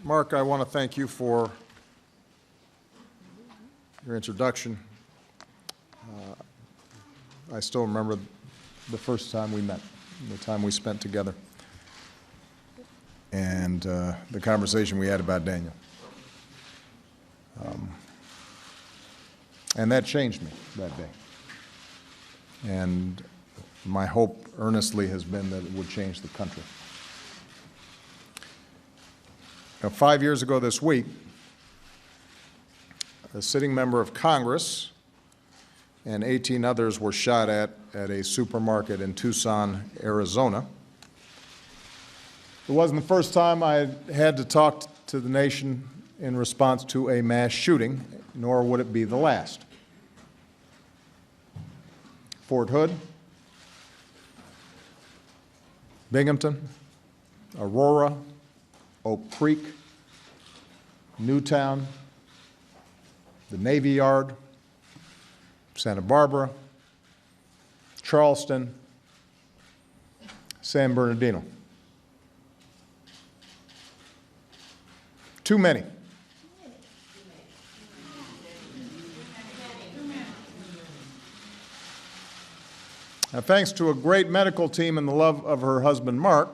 Mark, I want to thank you for your introduction. I still remember the first time we met, the time we spent together, and the conversation we had about Daniel. And that changed me that day. And my hope earnestly has been that it would change the country. Now, 5 years ago this week, a sitting member of Congress and 18 others were shot at a supermarket in Tucson, Arizona. It wasn't the first time I had to talk to the nation in response to a mass shooting, nor would it be the last. Fort Hood, Binghamton, Aurora, Oak Creek, Newtown, the Navy Yard, Santa Barbara, Charleston, San Bernardino. Too many. Now, thanks to a great medical team and the love of her husband, Mark,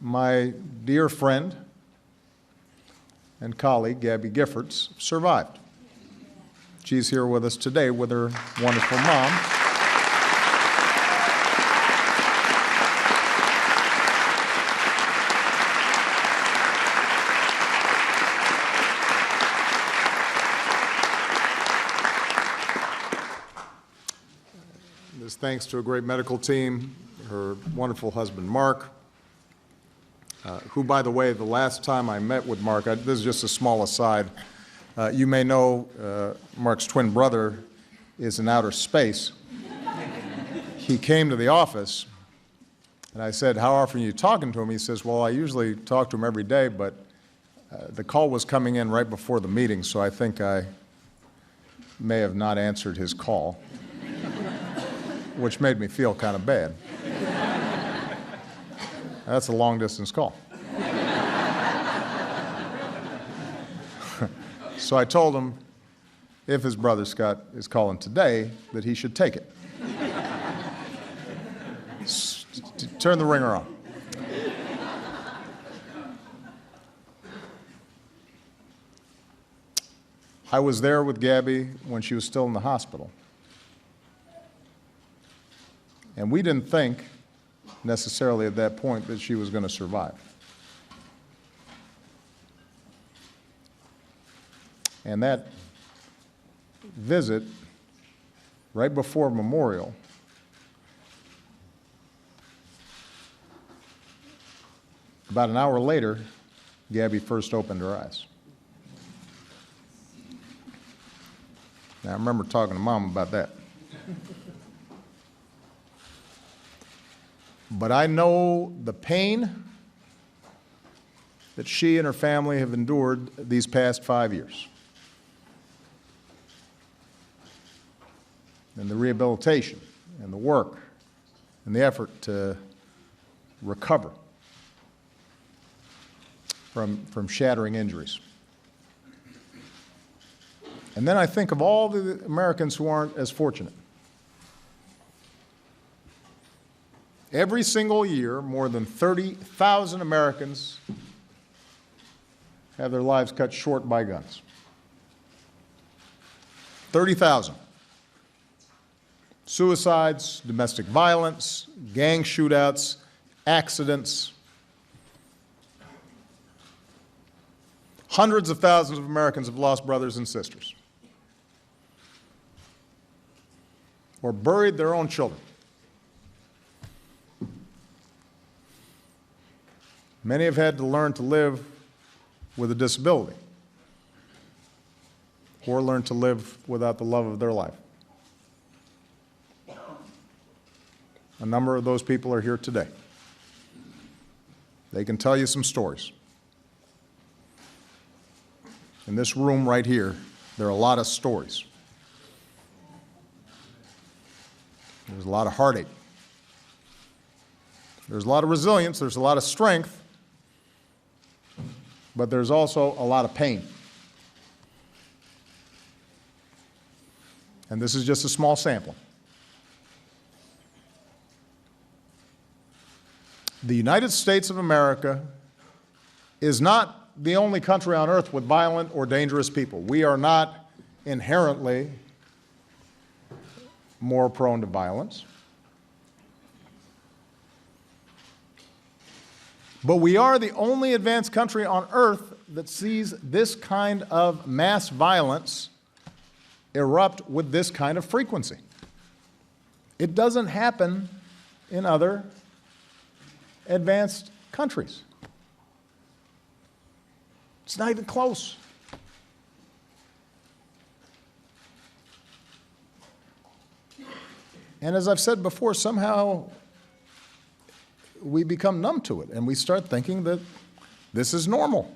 my dear friend and colleague, Gabby Giffords, survived. She's here with us today with her wonderful mom. This thanks to a great medical team, her wonderful husband, Mark, who, by the way, the last time I met with Mark, this is just a small aside, you may know Mark's twin brother is in outer space. He came to the office, and I said, "How often are you talking to him?" He says, "Well, I usually talk to him every day, but the call was coming in right before the meeting, so I think I may have not answered his call," which made me feel kind of bad. That's a long-distance call. So I told him if his brother Scott is calling today, that he should take it. Turn the ringer on. I was there with Gabby when she was still in the hospital. And we didn't think necessarily at that point that she was going to survive. And that visit, right before Memorial, about an hour later, Gabby first opened her eyes. Now, I remember talking to Mom about that. But I know the pain that she and her family have endured these past 5 years. And the rehabilitation and the work and the effort to recover from shattering injuries. And then I think of all the Americans who aren't as fortunate. Every single year, more than 30,000 Americans have their lives cut short by guns. 30,000. Suicides, domestic violence, gang shootouts, accidents. Hundreds of thousands of Americans have lost brothers and sisters or buried their own children. Many have had to learn to live with a disability or learn to live without the love of their life. A number of those people are here today. They can tell you some stories. In this room right here, there are a lot of stories. There's a lot of heartache. There's a lot of resilience. There's a lot of strength. but there's also a lot of pain. And this is just a small sample. The United States of America is not the only country on earth with violent or dangerous people. We are not inherently more prone to violence. But we are the only advanced country on earth that sees this kind of mass violence erupt with this kind of frequency. It doesn't happen in other advanced countries. It's not even close. And as I've said before, somehow we become numb to it and we start thinking that this is normal.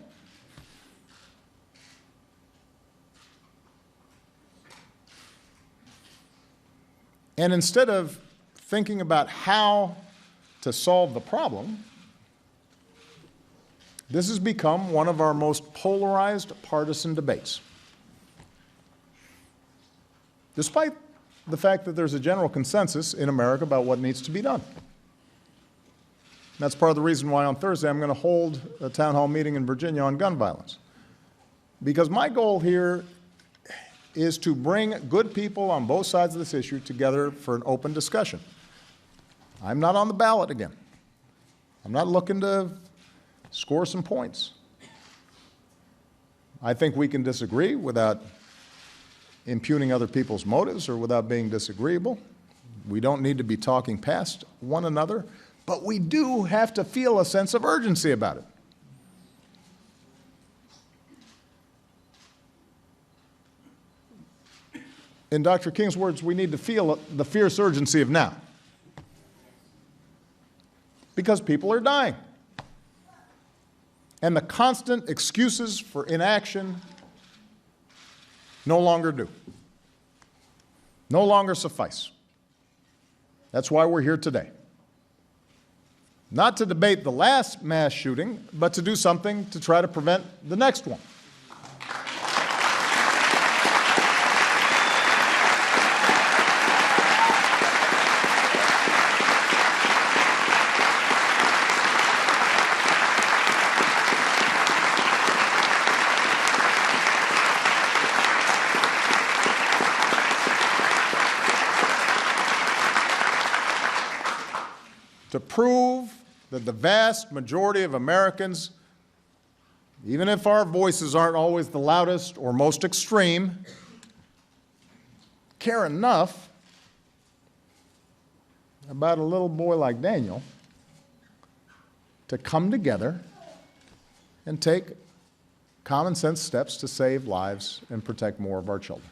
And instead of thinking about how to solve the problem, this has become one of our most polarized partisan debates. Despite the fact that there's a general consensus in America about what needs to be done. That's part of the reason why on Thursday I'm going to hold a town hall meeting in Virginia on gun violence. Because my goal here is to bring good people on both sides of this issue together for an open discussion. I'm not on the ballot again. I'm not looking to score some points. I think we can disagree without impugning other people's motives or without being disagreeable. We don't need to be talking past one another, but we do have to feel a sense of urgency about it. In Dr. King's words, we need to feel the fierce urgency of now. Because people are dying. And the constant excuses for inaction no longer do. No longer suffice. That's why we're here today. Not to debate the last mass shooting, but to do something to try to prevent the next one. To prove that the vast majority of Americans, even if our voices aren't always the loudest or most extreme, care enough about a little boy like Daniel to come together and take common sense steps to save lives and protect more of our children.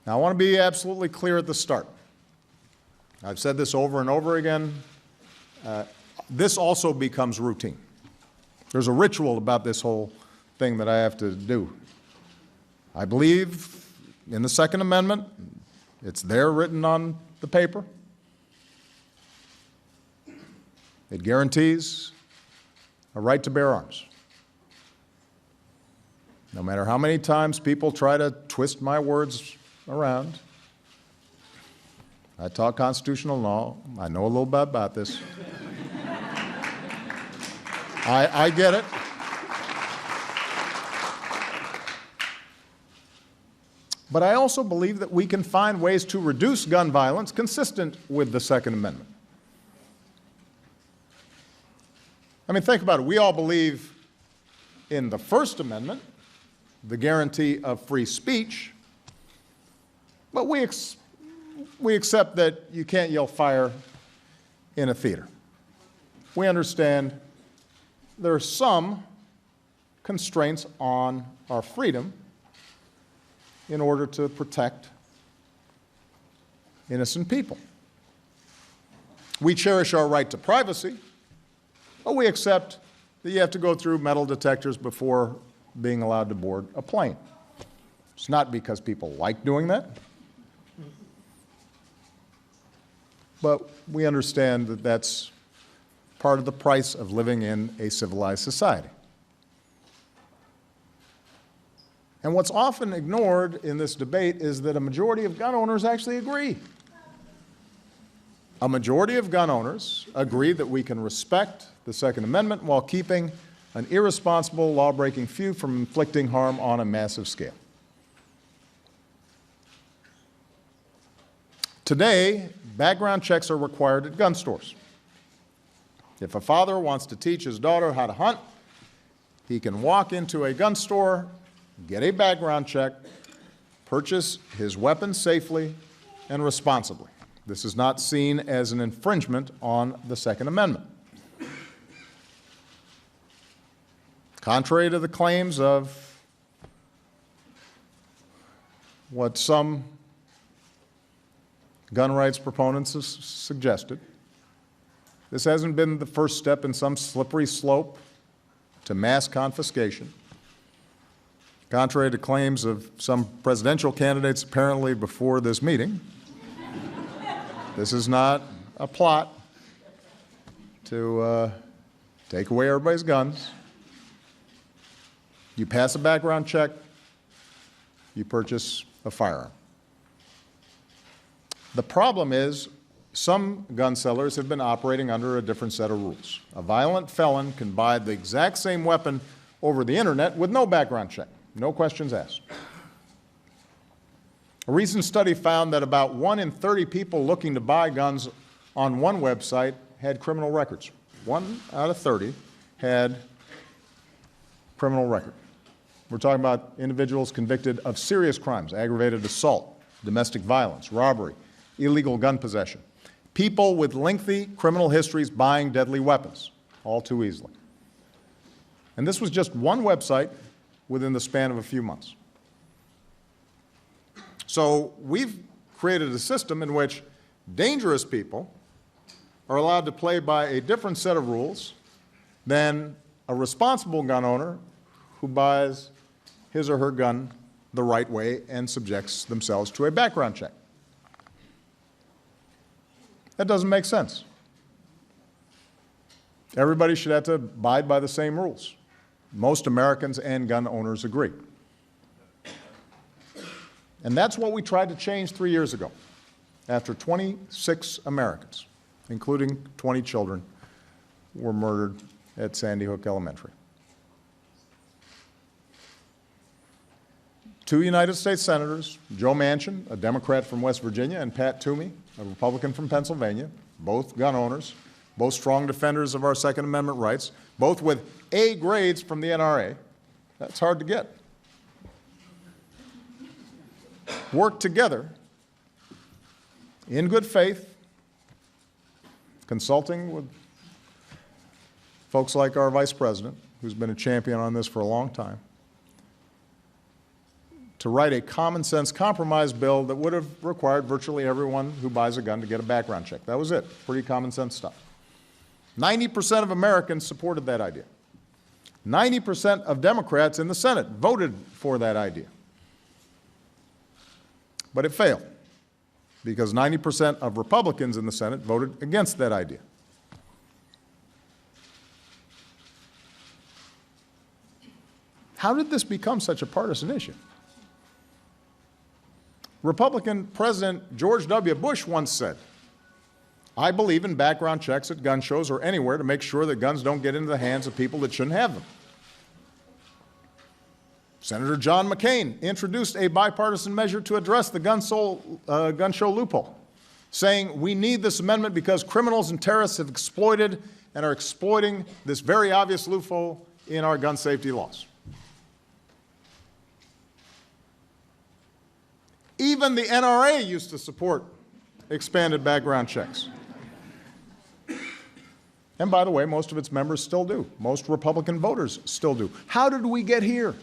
Now, I want to be absolutely clear at the start. I've said this over and over again. This also becomes routine. There's a ritual about this whole thing that I have to do. I believe in the Second Amendment. It's there written on the paper. It guarantees a right to bear arms. No matter how many times people try to twist my words around, I taught constitutional law. I know a little bit about this. I get it. But I also believe that we can find ways to reduce gun violence consistent with the Second Amendment. I mean, think about it. We all believe in the First Amendment, the guarantee of free speech, but we accept that you can't yell fire in a theater. We understand there are some constraints on our freedom in order to protect innocent people. We cherish our right to privacy, but we accept that you have to go through metal detectors before being allowed to board a plane. It's not because people like doing that, but we understand that that's part of the price of living in a civilized society. And what's often ignored in this debate is that a majority of gun owners actually agree. A majority of gun owners agree that we can respect the Second Amendment while keeping an irresponsible, law-breaking few from inflicting harm on a massive scale. Today, background checks are required at gun stores. If a father wants to teach his daughter how to hunt, he can walk into a gun store, get a background check, purchase his weapon safely and responsibly. This is not seen as an infringement on the Second Amendment. Contrary to the claims of what some gun rights proponents have suggested, this hasn't been the first step in some slippery slope to mass confiscation. Contrary to claims of some presidential candidates apparently before this meeting, this is not a plot to take away everybody's guns. You pass a background check, you purchase a firearm. The problem is some gun sellers have been operating under a different set of rules. A violent felon can buy the exact same weapon over the internet with no background check, no questions asked. A recent study found that about 1 in 30 people looking to buy guns on one website had criminal records. 1 out of 30 had criminal record. We're talking about individuals convicted of serious crimes, aggravated assault, domestic violence, robbery, illegal gun possession. People with lengthy criminal histories buying deadly weapons, all too easily. And this was just one website within the span of a few months. So we've created a system in which dangerous people are allowed to play by a different set of rules than a responsible gun owner who buys his or her gun the right way and subjects themselves to a background check. That doesn't make sense. Everybody should have to abide by the same rules. Most Americans and gun owners agree. And that's what we tried to change 3 years ago, after 26 Americans, including 20 children, were murdered at Sandy Hook Elementary. 2 United States senators, Joe Manchin, a Democrat from West Virginia, and Pat Toomey, a Republican from Pennsylvania, both gun owners, both strong defenders of our Second Amendment rights, both with A grades from the NRA. That's hard to get. Work together in good faith, consulting with folks like our Vice President, who's been a champion on this for a long time, to write a common sense compromise bill that would have required virtually everyone who buys a gun to get a background check. That was it. Pretty common sense stuff. 90% of Americans supported that idea. 90% of Democrats in the Senate voted for that idea. But it failed because 90% of Republicans in the Senate voted against that idea. How did this become such a partisan issue? Republican President George W. Bush once said, "I believe in background checks at gun shows or anywhere to make sure that guns don't get into the hands of people that shouldn't have them." Senator John McCain introduced a bipartisan measure to address the gun show loophole, saying we need this amendment because criminals and terrorists have exploited and are exploiting this very obvious loophole in our gun safety laws. Even the NRA used to support expanded background checks. And by the way, most of its members still do. Most Republican voters still do. How did we get here?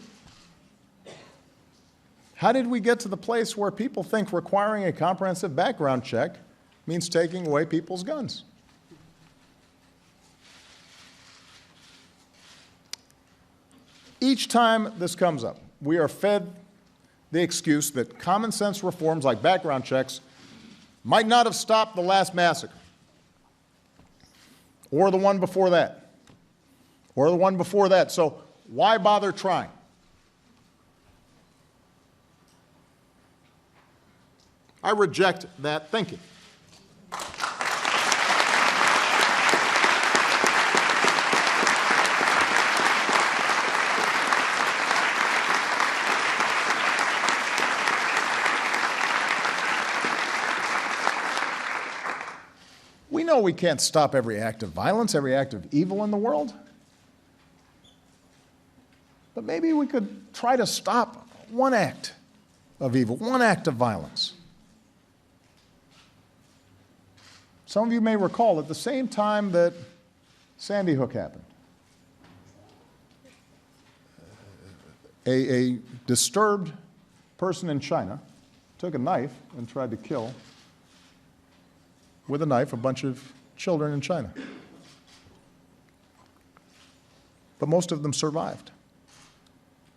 How did we get to the place where people think requiring a comprehensive background check means taking away people's guns? Each time this comes up, we are fed the excuse that common sense reforms like background checks might not have stopped the last massacre, or the one before that, or the one before that. So why bother trying? I reject that thinking. We know we can't stop every act of violence, every act of evil in the world. But maybe we could try to stop one act of evil, one act of violence. Some of you may recall at the same time that Sandy Hook happened, a disturbed person in China took a knife and tried to kill with a knife a bunch of children in China. But most of them survived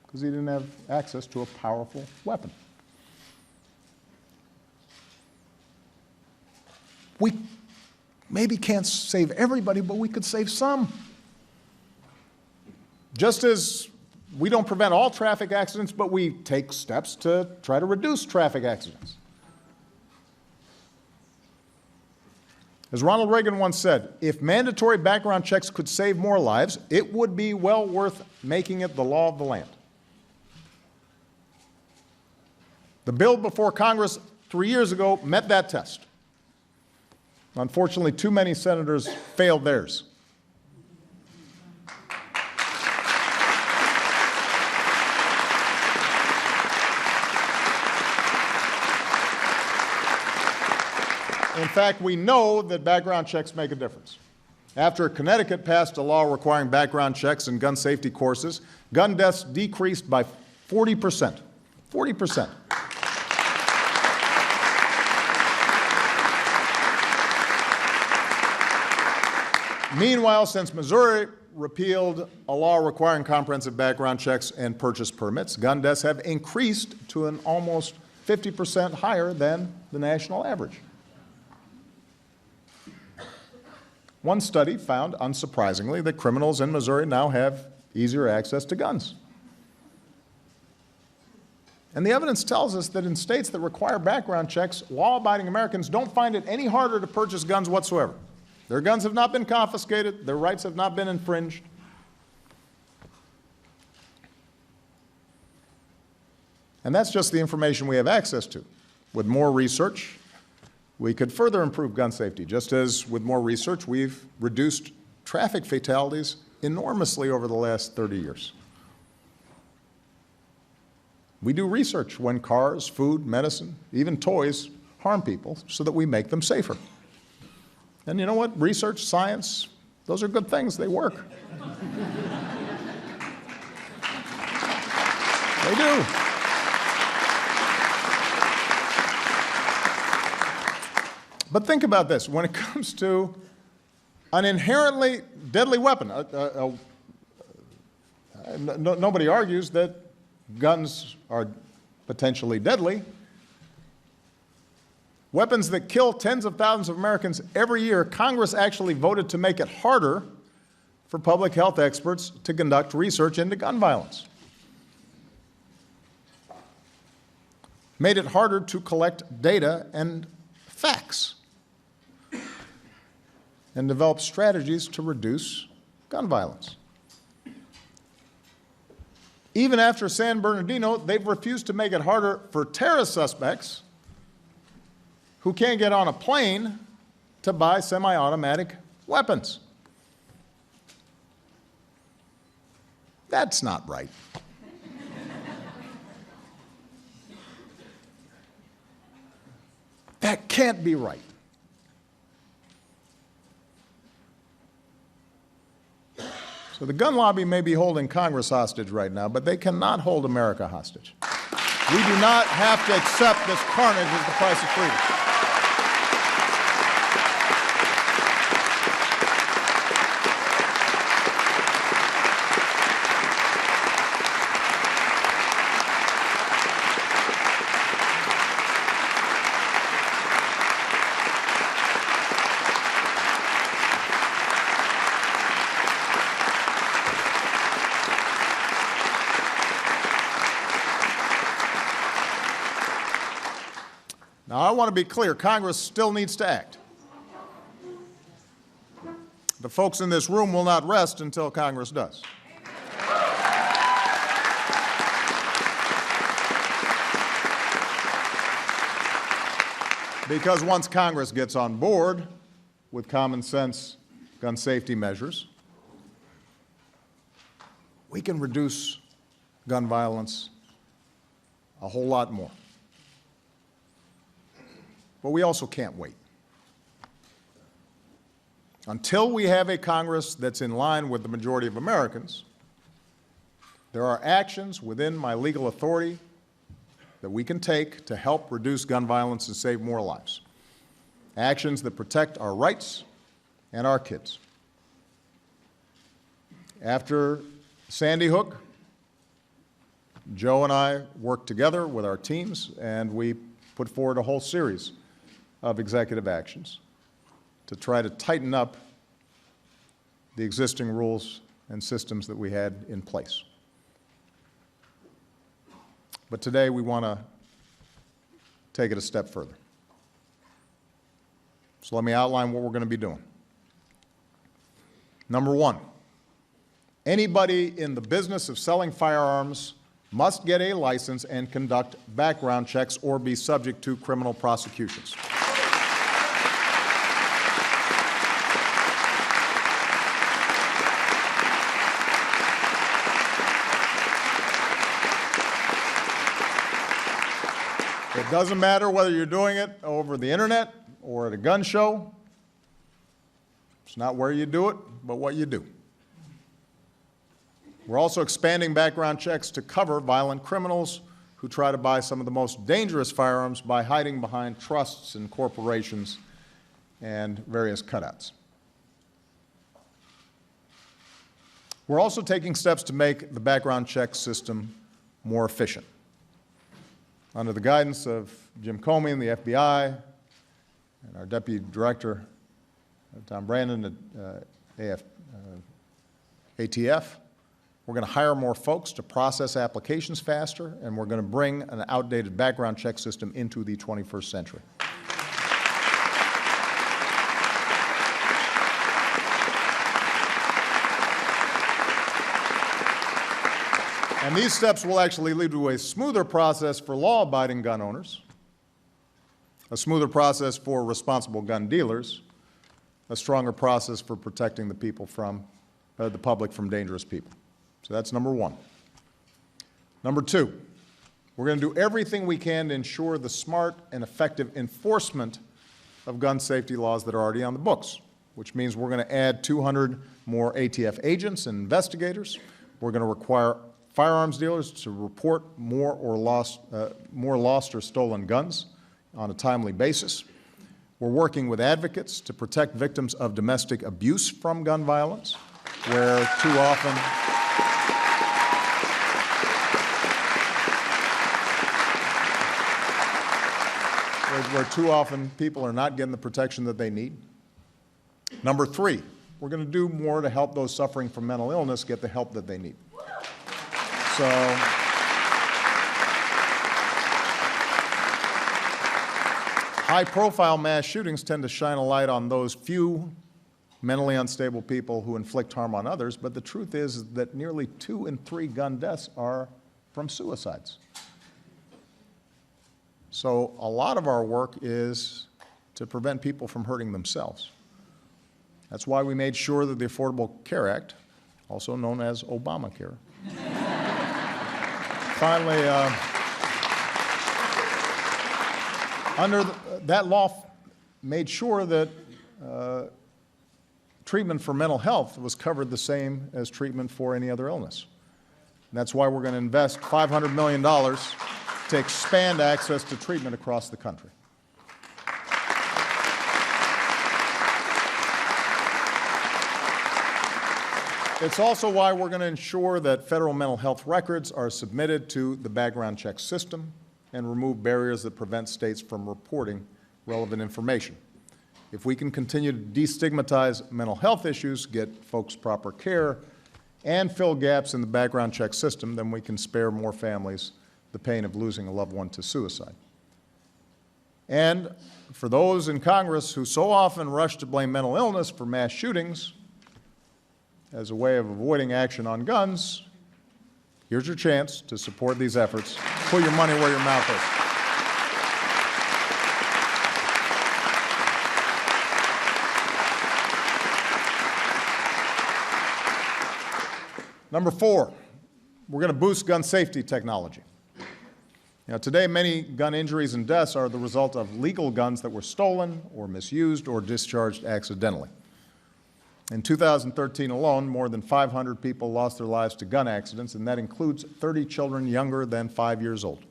because he didn't have access to a powerful weapon. We maybe can't save everybody, but we could save some. Just as we don't prevent all traffic accidents, but we take steps to try to reduce traffic accidents. As Ronald Reagan once said, if mandatory background checks could save more lives, it would be well worth making it the law of the land. The bill before Congress 3 years ago met that test. Unfortunately, too many senators failed theirs. In fact, we know that background checks make a difference. After Connecticut passed a law requiring background checks in gun safety courses, gun deaths decreased by 40%. 40%. Meanwhile, since Missouri repealed a law requiring comprehensive background checks and purchase permits, gun deaths have increased to an almost 50% higher than the national average. One study found, unsurprisingly, that criminals in Missouri now have easier access to guns. And the evidence tells us that in states that require background checks, law-abiding Americans don't find it any harder to purchase guns whatsoever. Their guns have not been confiscated, their rights have not been infringed. And that's just the information we have access to. With more research, we could further improve gun safety, just as with more research, we've reduced traffic fatalities enormously over the last 30 years. We do research when cars, food, medicine, even toys harm people so that we make them safer. And you know what? Research, science, those are good things. They work. They do. But think about this. When it comes to an inherently deadly weapon, nobody argues that guns are potentially deadly. Weapons that kill tens of thousands of Americans every year, Congress actually voted to make it harder for public health experts to conduct research into gun violence. Made it harder to collect data and facts and develop strategies to reduce gun violence. Even after San Bernardino, they've refused to make it harder for terrorist suspects who can't get on a plane to buy semi-automatic weapons. That's not right. That can't be right. So the gun lobby may be holding Congress hostage right now, but they cannot hold America hostage. We do not have to accept this carnage as the price of freedom. I want to be clear, Congress still needs to act. The folks in this room will not rest until Congress does. Because once Congress gets on board with common sense gun safety measures, we can reduce gun violence a whole lot more. But we also can't wait. Until we have a Congress that's in line with the majority of Americans, there are actions within my legal authority that we can take to help reduce gun violence and save more lives. Actions that protect our rights and our kids. After Sandy Hook, Joe and I worked together with our teams, and we put forward a whole series of executive actions to try to tighten up the existing rules and systems that we had in place. But today we want to take it a step further. So let me outline what we're going to be doing. Number one, anybody in the business of selling firearms must get a license and conduct background checks or be subject to criminal prosecutions. It doesn't matter whether you're doing it over the internet or at a gun show. It's not where you do it, but what you do. We're also expanding background checks to cover violent criminals who try to buy some of the most dangerous firearms by hiding behind trusts and corporations and various cutouts. We're also taking steps to make the background check system more efficient. Under the guidance of Jim Comey and the FBI and our Deputy Director, Tom Brandon at ATF, we're going to hire more folks to process applications faster, and we're going to bring an outdated background check system into the 21st century. And these steps will actually lead to a smoother process for law-abiding gun owners, a smoother process for responsible gun dealers, a stronger process for protecting the people from, the public from dangerous people. So that's number one. Number two, we're going to do everything we can to ensure the smart and effective enforcement of gun safety laws that are already on the books, which means we're going to add 200 more ATF agents and investigators. We're going to require firearms dealers to report more lost or stolen guns on a timely basis. We're working with advocates to protect victims of domestic abuse from gun violence, where too often people are not getting the protection that they need. Number three, we're going to do more to help those suffering from mental illness get the help that they need. So, high-profile mass shootings tend to shine a light on those few mentally unstable people who inflict harm on others, but the truth is that nearly 2 in 3 gun deaths are from suicides. So a lot of our work is to prevent people from hurting themselves. That's why we made sure that the Affordable Care Act, also known as Obamacare, finally, that law made sure that treatment for mental health was covered the same as treatment for any other illness. And that's why we're going to invest $500 million to expand access to treatment across the country. It's also why we're going to ensure that federal mental health records are submitted to the background check system and remove barriers that prevent states from reporting relevant information. If we can continue to destigmatize mental health issues, get folks proper care, and fill gaps in the background check system, then we can spare more families the pain of losing a loved one to suicide. And for those in Congress who so often rush to blame mental illness for mass shootings as a way of avoiding action on guns, here's your chance to support these efforts. Put your money where your mouth is. Number 4, we're going to boost gun safety technology. Today, many gun injuries and deaths are the result of legal guns that were stolen or misused or discharged accidentally. In 2013 alone, more than 500 people lost their lives to gun accidents, and that includes 30 children younger than 5 years old.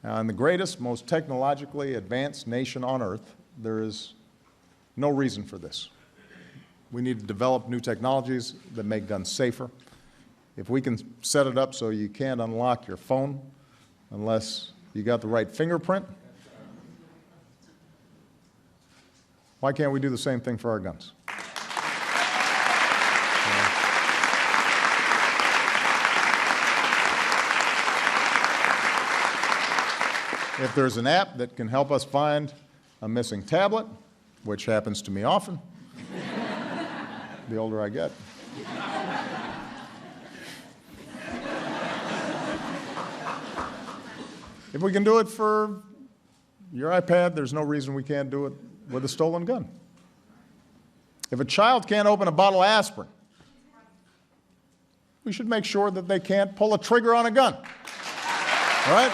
Now, in the greatest, most technologically advanced nation on earth, there is no reason for this. We need to develop new technologies that make guns safer. If we can set it up so you can't unlock your phone unless you got the right fingerprint, why can't we do the same thing for our guns? If there's an app that can help us find a missing tablet, which happens to me often, the older I get. If we can do it for your iPad, there's no reason we can't do it with a stolen gun. If a child can't open a bottle of aspirin, we should make sure that they can't pull a trigger on a gun. All right?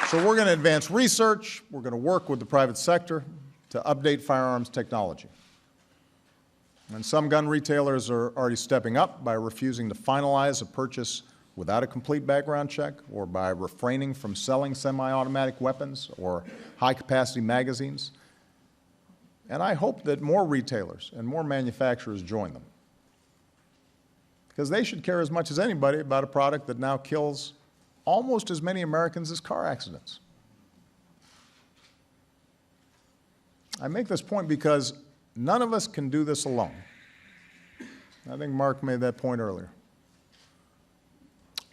So we're going to advance research. We're going to work with the private sector to update firearms technology. And some gun retailers are already stepping up by refusing to finalize a purchase without a complete background check, or by refraining from selling semi-automatic weapons or high-capacity magazines. And I hope that more retailers and more manufacturers join them, because they should care as much as anybody about a product that now kills almost as many Americans as car accidents. I make this point because none of us can do this alone. I think Mark made that point earlier.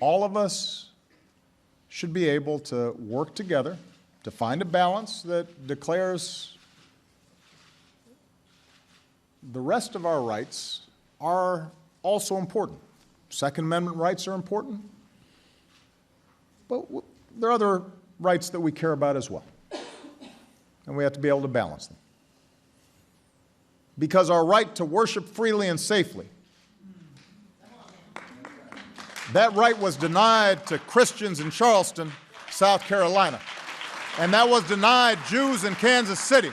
All of us should be able to work together to find a balance that declares the rest of our rights are also important. Second Amendment rights are important, but there are other rights that we care about as well, and we have to be able to balance them. Because our right to worship freely and safely, that right was denied to Christians in Charleston, South Carolina, and that was denied Jews in Kansas City,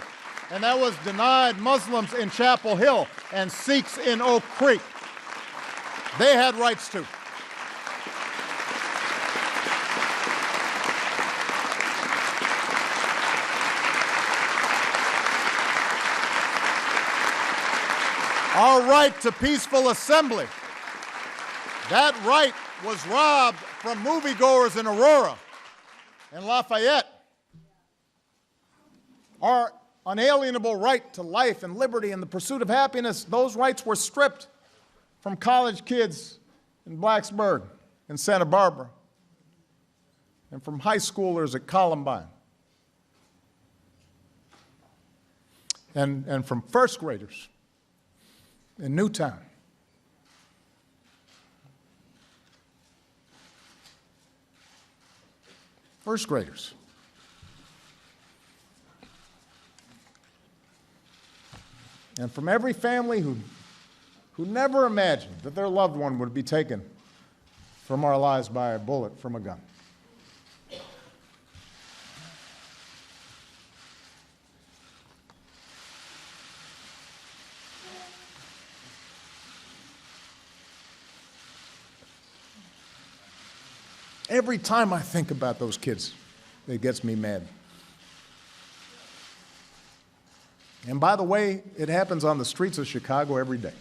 and that was denied Muslims in Chapel Hill and Sikhs in Oak Creek. They had rights too. Our right to peaceful assembly, that right was robbed from moviegoers in Aurora and Lafayette. Our unalienable right to life and liberty and the pursuit of happiness, those rights were stripped from college kids in Blacksburg and Santa Barbara, and from high schoolers at Columbine, and from first graders in Newtown. First graders. And from every family who never imagined that their loved one would be taken from our lives by a bullet from a gun. Every time I think about those kids, it gets me mad. And by the way, it happens on the streets of Chicago every day.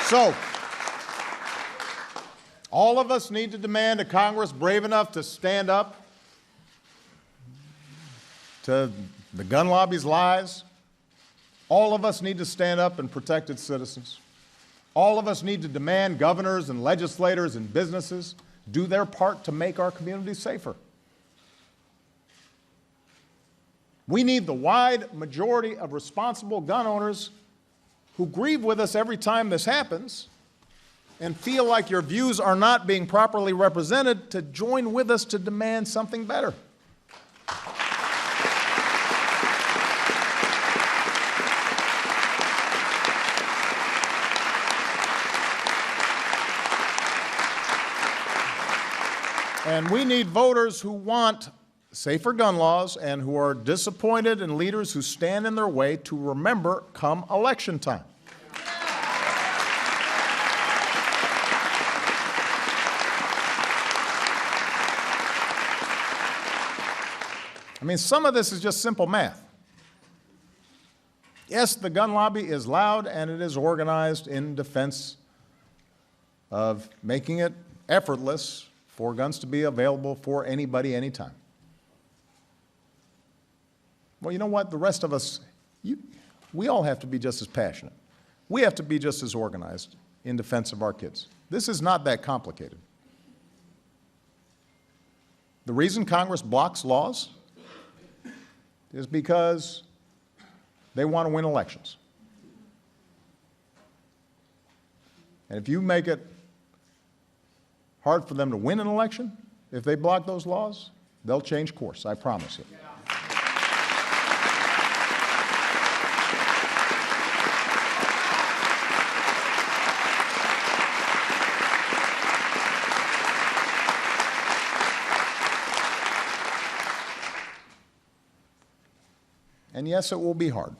So, all of us need to demand a Congress brave enough to stand up to the gun lobby's lies. All of us need to stand up and protect its citizens. All of us need to demand governors and legislators and businesses do their part to make our communities safer. We need the wide majority of responsible gun owners who grieve with us every time this happens and feel like your views are not being properly represented to join with us to demand something better. And we need voters who want safer gun laws and who are disappointed in leaders who stand in their way to remember come election time. I mean, some of this is just simple math. Yes, the gun lobby is loud and it is organized in defense of making it effortless for guns to be available for anybody, anytime. Well, you know what? The rest of us, we all have to be just as passionate. We have to be just as organized in defense of our kids. This is not that complicated. The reason Congress blocks laws is because they want to win elections. And if you make it hard for them to win an election, if they block those laws, they'll change course, I promise you. And yes, it will be hard.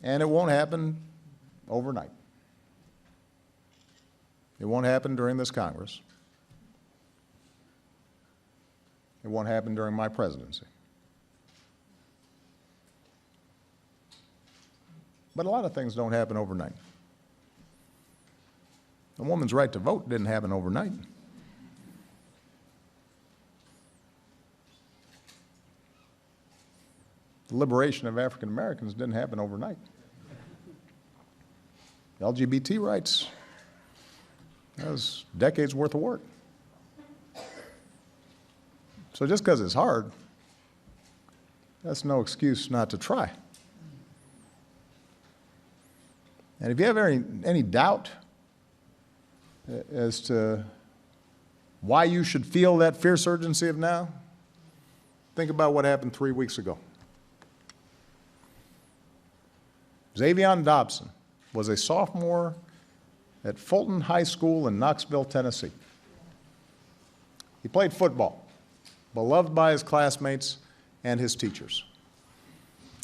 And it won't happen overnight. It won't happen during this Congress. It won't happen during my presidency. But a lot of things don't happen overnight. A woman's right to vote didn't happen overnight. The liberation of African Americans didn't happen overnight. LGBT rights, that was decades worth of work. So just because it's hard, that's no excuse not to try. And if you have any doubt as to why you should feel that fierce urgency of now, think about what happened 3 weeks ago. Xavion Dobson was a sophomore at Fulton High School in Knoxville, Tennessee. He played football, beloved by his classmates and his teachers.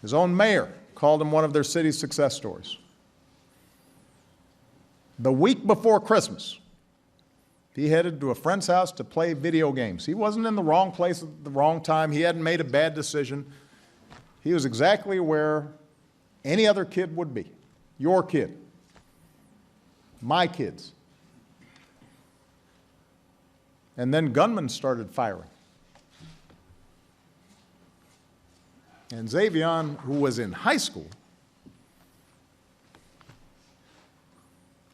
His own mayor called him one of their city's success stories. The week before Christmas, he headed to a friend's house to play video games. He wasn't in the wrong place at the wrong time. He hadn't made a bad decision. He was exactly where any other kid would be. Your kid. My kids. And then gunmen started firing. And Xavion, who was in high school,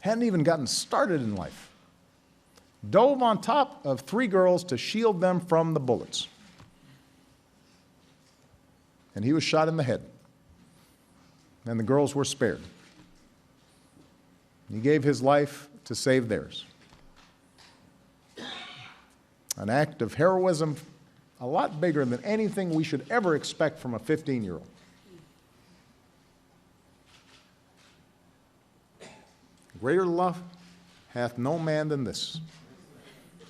hadn't even gotten started in life, dove on top of 3 girls to shield them from the bullets. And he was shot in the head. And the girls were spared. He gave his life to save theirs. An act of heroism a lot bigger than anything we should ever expect from a 15-year-old. Greater love hath no man than this,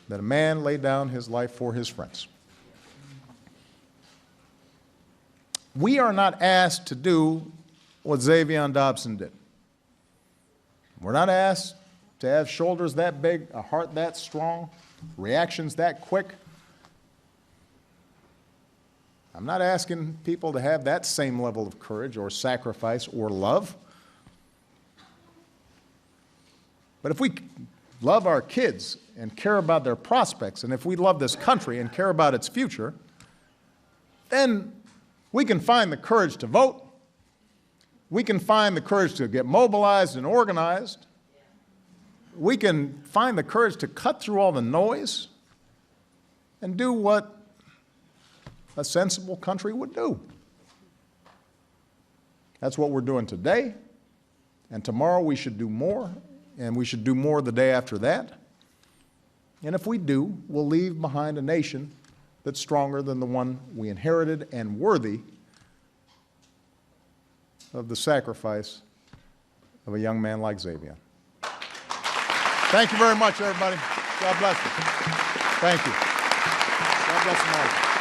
that a man lay down his life for his friends. We are not asked to do what Xavion Dobson did. We're not asked to have shoulders that big, a heart that strong, reactions that quick. I'm not asking people to have that same level of courage or sacrifice or love. But if we love our kids and care about their prospects, and if we love this country and care about its future, then we can find the courage to vote. We can find the courage to get mobilized and organized. We can find the courage to cut through all the noise and do what a sensible country would do. That's what we're doing today, and tomorrow we should do more, and we should do more the day after that. And if we do, we'll leave behind a nation that's stronger than the one we inherited and worthy of the sacrifice of a young man like Xavier. Thank you very much, everybody. God bless you. Thank you. God bless America.